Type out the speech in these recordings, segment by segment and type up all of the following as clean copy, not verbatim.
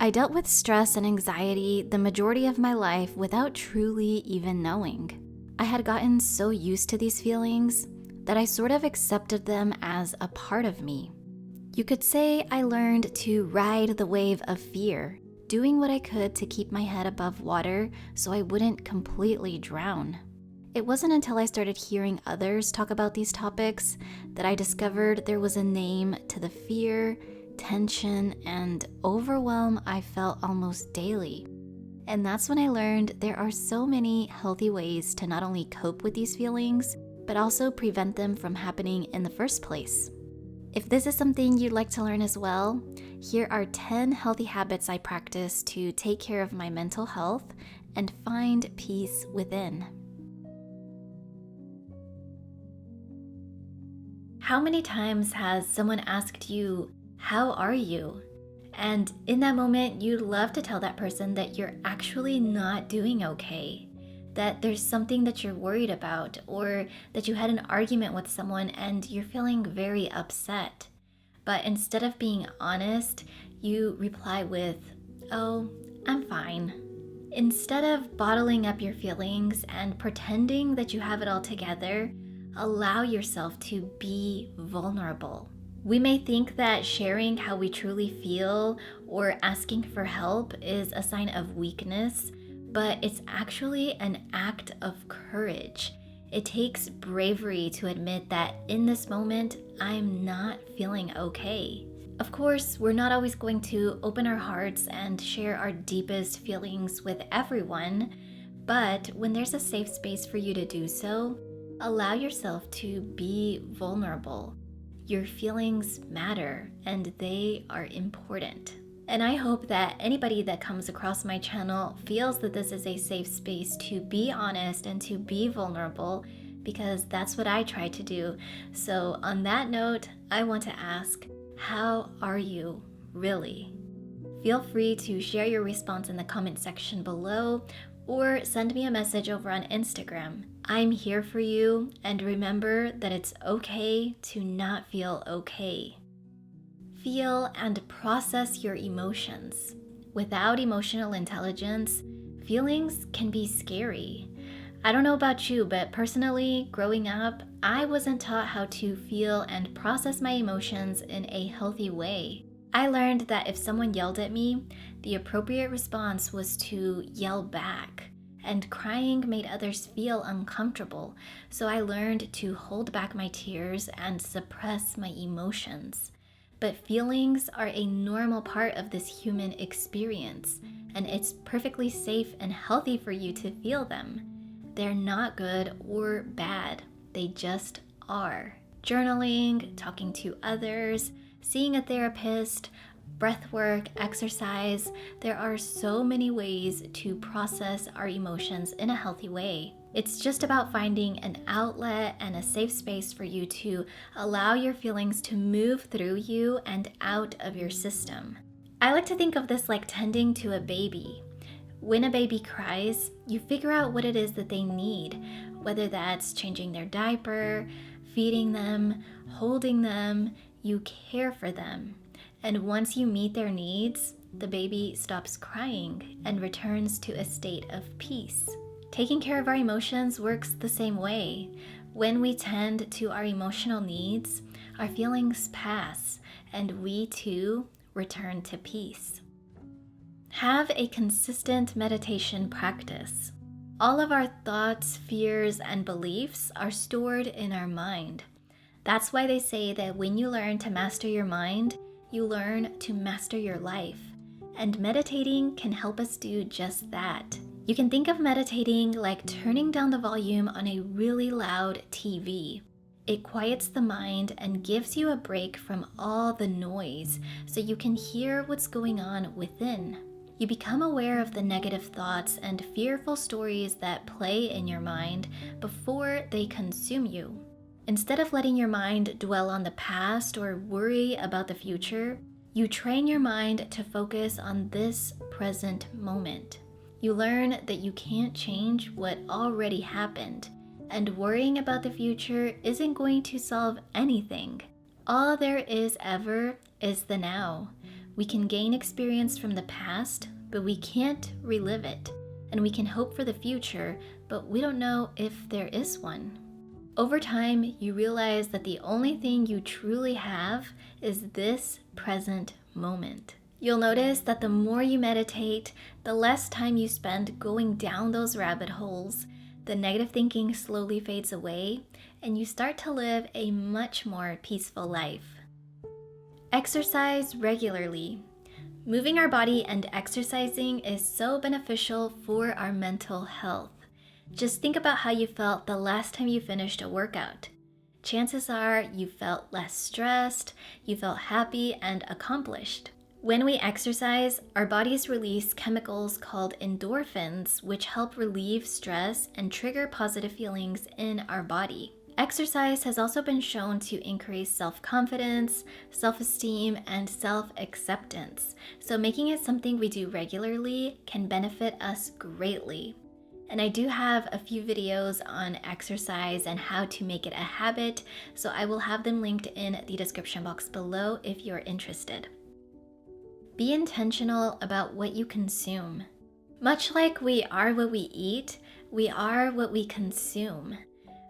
I dealt with stress and anxiety the majority of my life without truly even knowing. I had gotten so used to these feelings that I sort of accepted them as a part of me. You could say I learned to ride the wave of fear, doing what I could to keep my head above water so I wouldn't completely drown. It wasn't until I started hearing others talk about these topics that I discovered there was a name to the fear, tension, and overwhelm I felt almost daily. And that's when I learned there are so many healthy ways to not only cope with these feelings, but also prevent them from happening in the first place. If this is something you'd like to learn as well, here are 10 healthy habits I practice to take care of my mental health and find peace within. How many times has someone asked you, "How are you?" And in that moment, you'd love to tell that person that you're actually not doing okay, that there's something that you're worried about, or that you had an argument with someone and you're feeling very upset. But instead of being honest, you reply with, "Oh, I'm fine." Instead of bottling up your feelings and pretending that you have it all together, allow yourself to be vulnerable. We may think that sharing how we truly feel or asking for help is a sign of weakness, but it's actually an act of courage. It takes bravery to admit that in this moment, I'm not feeling okay. Of course, we're not always going to open our hearts and share our deepest feelings with everyone, but when there's a safe space for you to do so, allow yourself to be vulnerable. Your feelings matter and they are important. And I hope that anybody that comes across my channel feels that this is a safe space to be honest and to be vulnerable, because that's what I try to do. So on that note, I want to ask, how are you really? Feel free to share your response in the comment section below or send me a message over on Instagram. I'm here for you, and remember that it's okay to not feel okay. Feel and process your emotions. Without emotional intelligence, feelings can be scary. I don't know about you, but personally, growing up, I wasn't taught how to feel and process my emotions in a healthy way. I learned that if someone yelled at me, the appropriate response was to yell back. And crying made others feel uncomfortable, so I learned to hold back my tears and suppress my emotions. But feelings are a normal part of this human experience, and it's perfectly safe and healthy for you to feel them. They're not good or bad, they just are. Journaling, talking to others, seeing a therapist, breath work, exercise, there are so many ways to process our emotions in a healthy way. It's just about finding an outlet and a safe space for you to allow your feelings to move through you and out of your system. I like to think of this like tending to a baby. When a baby cries, you figure out what it is that they need, whether that's changing their diaper, feeding them, holding them, you care for them. And once you meet their needs, the baby stops crying and returns to a state of peace. Taking care of our emotions works the same way. When we tend to our emotional needs, our feelings pass, and we too return to peace. Have a consistent meditation practice. All of our thoughts, fears, and beliefs are stored in our mind. That's why they say that when you learn to master your mind, you learn to master your life. And meditating can help us do just that. You can think of meditating like turning down the volume on a really loud TV. It quiets the mind and gives you a break from all the noise so you can hear what's going on within. You become aware of the negative thoughts and fearful stories that play in your mind before they consume you. Instead of letting your mind dwell on the past or worry about the future, you train your mind to focus on this present moment. You learn that you can't change what already happened, and worrying about the future isn't going to solve anything. All there is ever is the now. We can gain experience from the past, but we can't relive it. And we can hope for the future, but we don't know if there is one. Over time, you realize that the only thing you truly have is this present moment. You'll notice that the more you meditate, the less time you spend going down those rabbit holes, the negative thinking slowly fades away, and you start to live a much more peaceful life. Exercise regularly. Moving our body and exercising is so beneficial for our mental health. Just think about how you felt the last time you finished a workout. Chances are you felt less stressed, you felt happy and accomplished. When we exercise, our bodies release chemicals called endorphins, which help relieve stress and trigger positive feelings in our body. Exercise has also been shown to increase self-confidence, self-esteem, and self-acceptance. So making it something we do regularly can benefit us greatly. And I do have a few videos on exercise and how to make it a habit, so I will have them linked in the description box below if you're interested. Be intentional about what you consume. Much like we are what we eat, we are what we consume.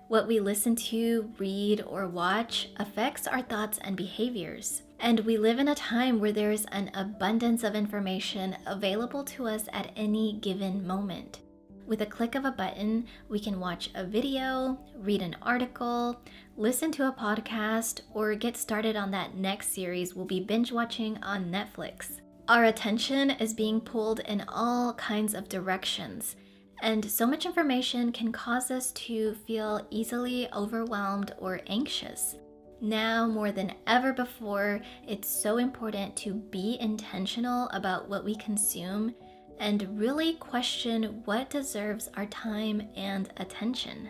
What we listen to, read, or watch affects our thoughts and behaviors. And we live in a time where there is an abundance of information available to us at any given moment. With a click of a button, we can watch a video, read an article, listen to a podcast, or get started on that next series we'll be binge watching on Netflix. Our attention is being pulled in all kinds of directions, and so much information can cause us to feel easily overwhelmed or anxious. Now more than ever before, it's so important to be intentional about what we consume and really question what deserves our time and attention.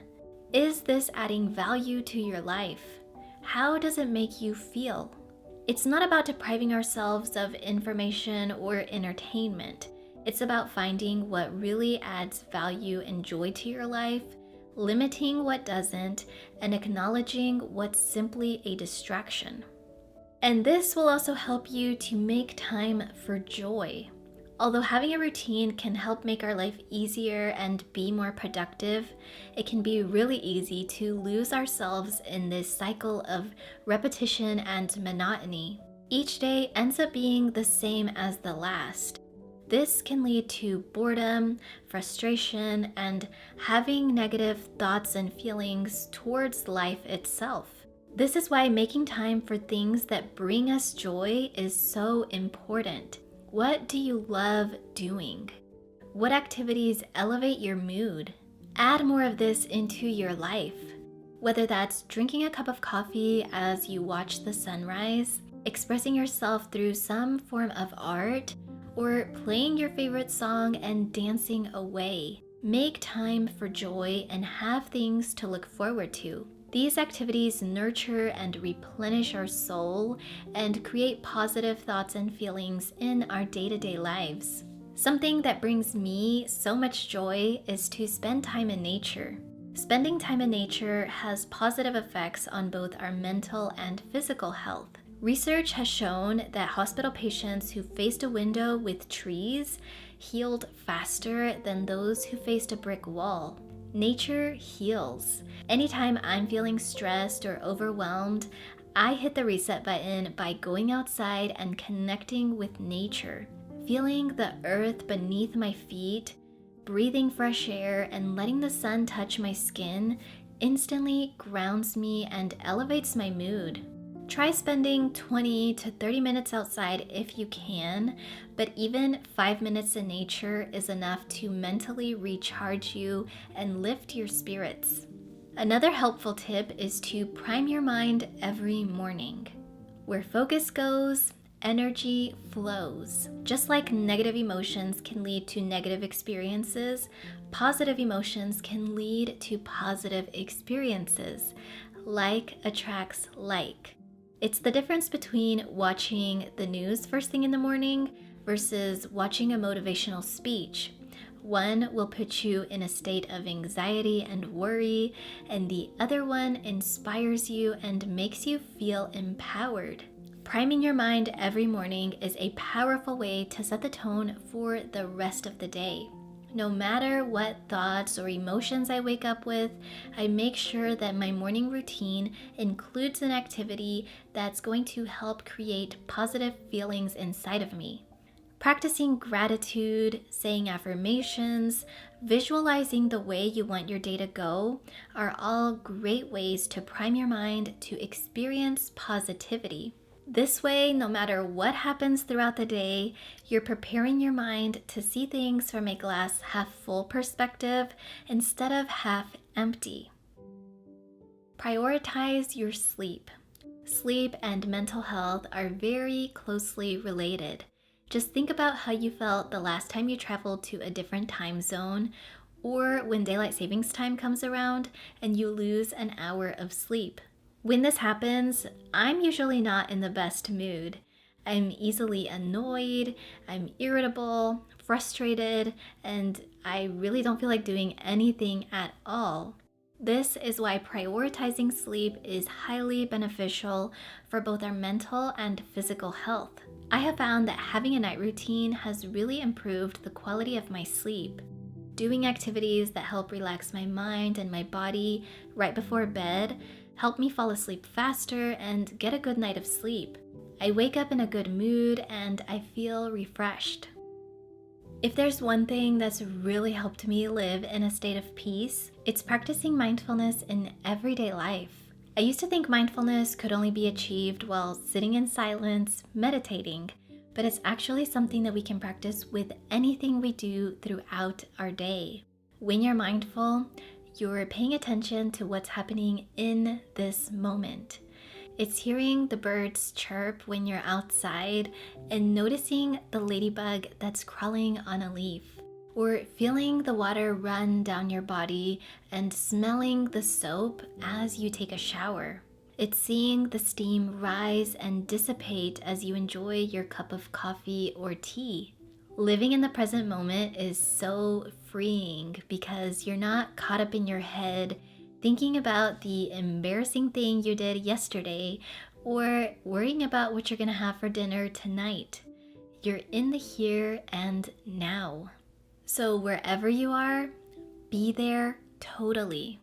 Is this adding value to your life? How does it make you feel? It's not about depriving ourselves of information or entertainment. It's about finding what really adds value and joy to your life, limiting what doesn't, and acknowledging what's simply a distraction. And this will also help you to make time for joy. Although having a routine can help make our life easier and be more productive, it can be really easy to lose ourselves in this cycle of repetition and monotony. Each day ends up being the same as the last. This can lead to boredom, frustration, and having negative thoughts and feelings towards life itself. This is why making time for things that bring us joy is so important. What do you love doing? What activities elevate your mood? Add more of this into your life. Whether that's drinking a cup of coffee as you watch the sunrise, expressing yourself through some form of art, or playing your favorite song and dancing away. Make time for joy and have things to look forward to. These activities nurture and replenish our soul and create positive thoughts and feelings in our day-to-day lives. Something that brings me so much joy is to spend time in nature. Spending time in nature has positive effects on both our mental and physical health. Research has shown that hospital patients who faced a window with trees healed faster than those who faced a brick wall. Nature heals. Anytime I'm feeling stressed or overwhelmed, I hit the reset button by going outside and connecting with nature. Feeling the earth beneath my feet, breathing fresh air, and letting the sun touch my skin instantly grounds me and elevates my mood. Try spending 20 to 30 minutes outside if you can, but even 5 minutes in nature is enough to mentally recharge you and lift your spirits. Another helpful tip is to prime your mind every morning. Where focus goes, energy flows. Just like negative emotions can lead to negative experiences, positive emotions can lead to positive experiences. Like attracts like. It's the difference between watching the news first thing in the morning versus watching a motivational speech. One will put you in a state of anxiety and worry, and the other one inspires you and makes you feel empowered. Priming your mind every morning is a powerful way to set the tone for the rest of the day. No matter what thoughts or emotions I wake up with, I make sure that my morning routine includes an activity that's going to help create positive feelings inside of me. Practicing gratitude, saying affirmations, visualizing the way you want your day to go are all great ways to prime your mind to experience positivity. This way, no matter what happens throughout the day, you're preparing your mind to see things from a glass half full perspective instead of half empty. Prioritize your sleep. Sleep and mental health are very closely related. Just think about how you felt the last time you traveled to a different time zone, or when daylight savings time comes around and you lose an hour of sleep. When this happens, I'm usually not in the best mood. I'm easily annoyed, I'm irritable, frustrated, and I really don't feel like doing anything at all. This is why prioritizing sleep is highly beneficial for both our mental and physical health. I have found that having a night routine has really improved the quality of my sleep. Doing activities that help relax my mind and my body right before bed help me fall asleep faster and get a good night of sleep. I wake up in a good mood and I feel refreshed. If there's one thing that's really helped me live in a state of peace, it's practicing mindfulness in everyday life. I used to think mindfulness could only be achieved while sitting in silence, meditating, but it's actually something that we can practice with anything we do throughout our day. When you're mindful, you're paying attention to what's happening in this moment. It's hearing the birds chirp when you're outside and noticing the ladybug that's crawling on a leaf, or feeling the water run down your body and smelling the soap as you take a shower. It's seeing the steam rise and dissipate as you enjoy your cup of coffee or tea. Living in the present moment is so freeing because you're not caught up in your head thinking about the embarrassing thing you did yesterday or worrying about what you're going to have for dinner tonight. You're in the here and now. So wherever you are, be there totally.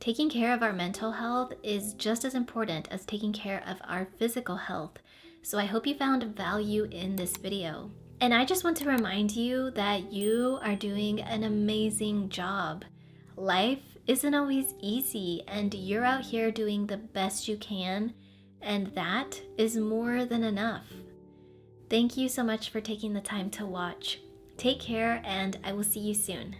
Taking care of our mental health is just as important as taking care of our physical health. So I hope you found value in this video. And I just want to remind you that you are doing an amazing job. Life isn't always easy, and you're out here doing the best you can, and that is more than enough. Thank you so much for taking the time to watch. Take care, and I will see you soon.